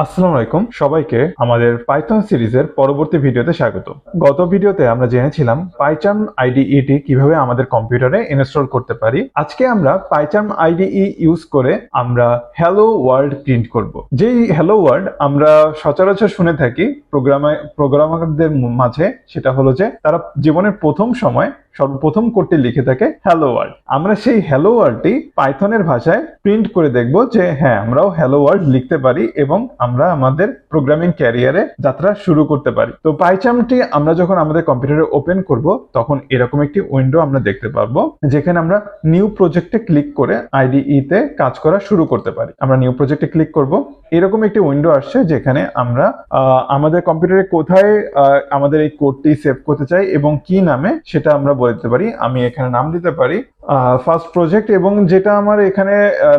আসসালামু আলাইকুম সবাইকে আমাদের পাইথন সিরিজের পরবর্তী ভিডিওতে স্বাগত। গত ভিডিওতে আমরা জেনেছিলাম পাইথন আইডিইটি কিভাবে আমাদের কম্পিউটারে ইনস্টল করতে পারি। আজকে আমরা পাইথন আইডিই ইউজ করে আমরা হ্যালো ওয়ার্ল্ড প্রিন্ট করব। যেই হ্যালো ওয়ার্ল্ড আমরা সচরাচর শুনে থাকি প্রোগ্রামারদের মাঝে, সেটা হলো যে তারা জীবনের প্রথম সময় সর্বপ্রথম কোডটি লিখে থাকে হ্যালো ওয়ার্ল্ড। আমরা সেই হ্যালো ওয়ার্ল্ডটি পাইথনের ভাষায় প্রিন্ট করে দেখব যে হ্যাঁ, আমরাও হ্যালো ওয়ার্ল্ড লিখতে পারি এবং আমরা আমাদের প্রোগ্রামিং ক্যারিয়ারে যাত্রা শুরু করতে পারি। তো পাইথনটি আমরা যখন আমাদের কম্পিউটারে ওপেন করব তখন এরকম একটি উইন্ডো আমরা দেখতে পারবো, যেখানে আমরা নিউ প্রজেক্টে ক্লিক করে আইডিই তে কাজ করা শুরু করতে পারি। আমরা নিউ প্রজেক্টে ক্লিক করব, এরকম একটি উইন্ডো আসছে যেখানে আমরা আমাদের কম্পিউটারে কোথায় আমাদের এই কোডটি সেভ করতে চাই এবং কি নামে সেটা আমরা দিতে পারি। আমি এখানে নাম দিতে পারি ফার্স্ট প্রজেক্ট, এবং যেটা আমার এখানে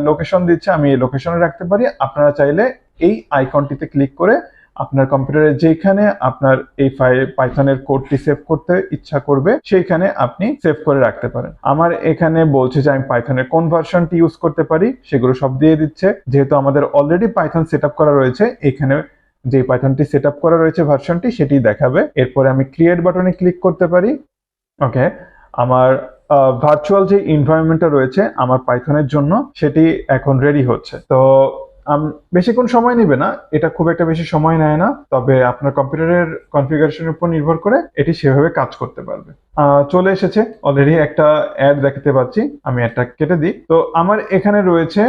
লোকেশন দিচ্ছে আমি এই লোকেশনে রাখতে পারি। আপনারা চাইলে এই আইকনটিতে ক্লিক করে আপনার কম্পিউটারে যেখানে আপনার এই পাইথনের কোডটি সেভ করতে ইচ্ছা করবে সেইখানে আপনি সেভ করে রাখতে পারেন। আমার এখানে বলছে যে আমি পাইথনের কোন ভার্সনটি ইউজ করতে পারি, সেগুলো সব দিয়ে দিচ্ছে। যেহেতু আমাদের অলরেডি পাইথন সেট আপ করা রয়েছে, এখানে যে পাইথনটি সেট আপ করা রয়েছে ভার্সনটি সেটি দেখাবে। এরপরে আমি ক্রিয়েট বাটনে ক্লিক করতে পারি। ওকে, আমার ভার্চুয়াল যে এনভায়রনমেন্টটা রয়েছে আমার পাইথনের জন্য সেটি এখন রেডি হচ্ছে। তো বেশিক্ষণ সময় নেবে না, এটা খুব একটা বেশি সময় নেয় না, তবে আপনার কম্পিউটারের কনফিগারেশনের উপর নির্ভর করে এটি সেভাবে কাজ করতে পারবে। চলে এসেছে, অলরেডি একটা অ্যাড দেখতে পাচ্ছি, আমি অ্যাডটা কেটে দিই। তো আমার এখানে রয়েছে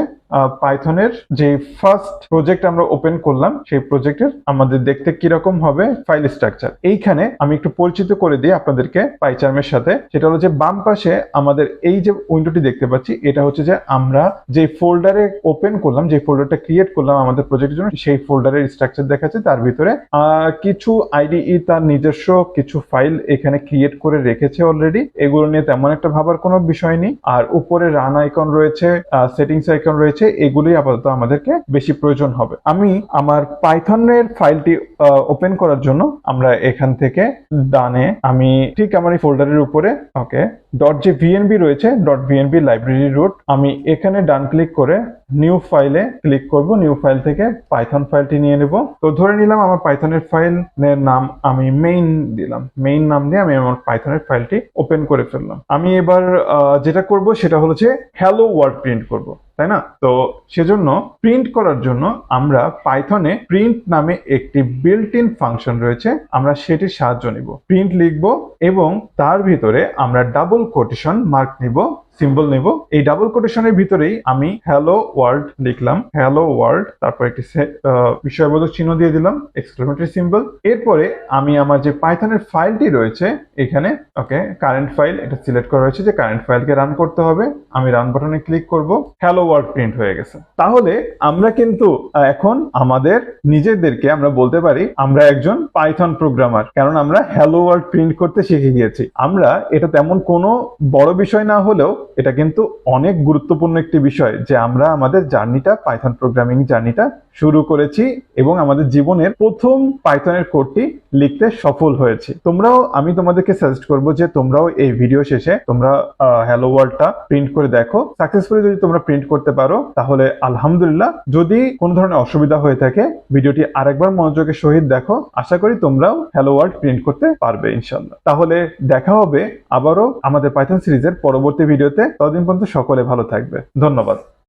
পাইথনের যে ফার্স্ট প্রজেক্ট আমরা ওপেন করলাম সেই প্রজেক্টের আমাদের দেখতে কিরকম হবে ফাইল স্ট্রাকচার। এইখানে আমি একটু পরিচিত করে দিই আপনাদেরকে পাইচার্মের সাথে। সেটা হলো যে বাম পাশে আমাদের এই যে উইন্ডোটি দেখতে পাচ্ছি, এটা হচ্ছে যে আমরা যে ফোল্ডারে ওপেন করলাম, যে ফোল্ডারটা ক্রিয়েট করলাম আমাদের প্রজেক্টের জন্য, সেই ফোল্ডারের স্ট্রাকচার দেখাচ্ছে। তার ভিতরে কিছু আইডিই তার নিজস্ব কিছু ফাইল এখানে ক্রিয়েট করে রেখেছে অলরেডি। এগুলো নিয়ে তেমন একটা ভাবার কোনো বিষয় নেই। আর উপরে রান আইকন রয়েছে, সেটিংস আইকন রয়েছে, এগুলোই আপাতত আমাদেরকে বেশি প্রয়োজন হবে। আমি আমার পাইথনের ফাইলটি ওপেন করার জন্য আমরা এখান থেকে ডানে আমি ঠিক আমার এই ফোল্ডারের উপরে ওকে .jvnb রয়েছে, .vnb লাইব্রেরি রুট, আমি এখানে ডান ক্লিক করে নিউ ফাইলে ক্লিক করব। নিউ ফাইল থেকে পাইথন ফাইলটি নিয়ে নেব। তো ধরে নিলাম আমার পাইথনের ফাইলের নাম আমি মেইন দিলাম। মেইন নাম দিয়ে আমি আমার পাইথনের ফাইলটি ওপেন করে ফেললাম। আমি এবার যেটা করব সেটা হলো যে হ্যালো ওয়ার্ল্ড প্রিন্ট করব, তাই না? তো সেজন্য প্রিন্ট করার জন্য আমরা পাইথনে প্রিন্ট নামে একটি বিল্ট ইন ফাংশন রয়েছে, আমরা সেটির সাহায্য নিব। প্রিন্ট লিখব এবং তার ভিতরে আমরা ডাবল কোটেশন মার্ক নিব, সিম্বল নেব। এই ডাবল কোটেশনের ভিতরেই আমি হ্যালো ওয়ার্ল্ড লিখলাম, হ্যালো ওয়ার্ল্ড, তারপর একটি বিস্ময়বোধক চিহ্ন দিয়ে দিলাম, এক্সক্লেমেটরি সিম্বল। এরপরে আমি আমার যে পাইথনের ফাইলটি রয়েছে এখানে ওকে কারেন্ট ফাইল, এটা সিলেক্ট করা রয়েছে যে কারেন্ট ফাইলকে রান করতে হবে। আমি রান বাটনে ক্লিক করব, হ্যালো ওয়ার্ল্ড প্রিন্ট হয়ে গেছে। তাহলে আমরা কিন্তু এখন আমাদের নিজেদেরকে আমরা বলতে পারি আমরা একজন পাইথন প্রোগ্রামার, কারণ আমরা হ্যালো ওয়ার্ল্ড প্রিন্ট করতে শিখে গিয়েছি। আমরা এটা তেমন কোনো বড় বিষয় না হলেও এটা কিন্তু অনেক গুরুত্বপূর্ণ একটি বিষয় যে আমরা আমাদের জার্নিটা, পাইথন প্রোগ্রামিং জার্নিটা শুরু করেছি এবং আমাদের জীবনের প্রথম পাইথনের কোডটি লিখতে সফল হয়েছি। আমি তোমাদেরকে সাজেস্ট করব যে তোমরাও এই ভিডিও শেষে তোমরা হ্যালো ওয়ার্ল্ডটা প্রিন্ট করে দেখো। সাকসেসফুলি যদি তোমরা প্রিন্ট করতে পারো তাহলে আলহামদুলিল্লাহ। যদি কোনো ধরনের অসুবিধা হয়ে থাকে ভিডিওটি আরেকবার মনোযোগের সহিত দেখো, আশা করি তোমরাও হ্যালো ওয়ার্ল্ড প্রিন্ট করতে পারবে ইনশাআল্লাহ। তাহলে দেখা হবে আবারও আমাদের পাইথন সিরিজের পরবর্তী ভিডিওতে। ততদিন পর্যন্ত সকলে ভালো থাকবে, ধন্যবাদ।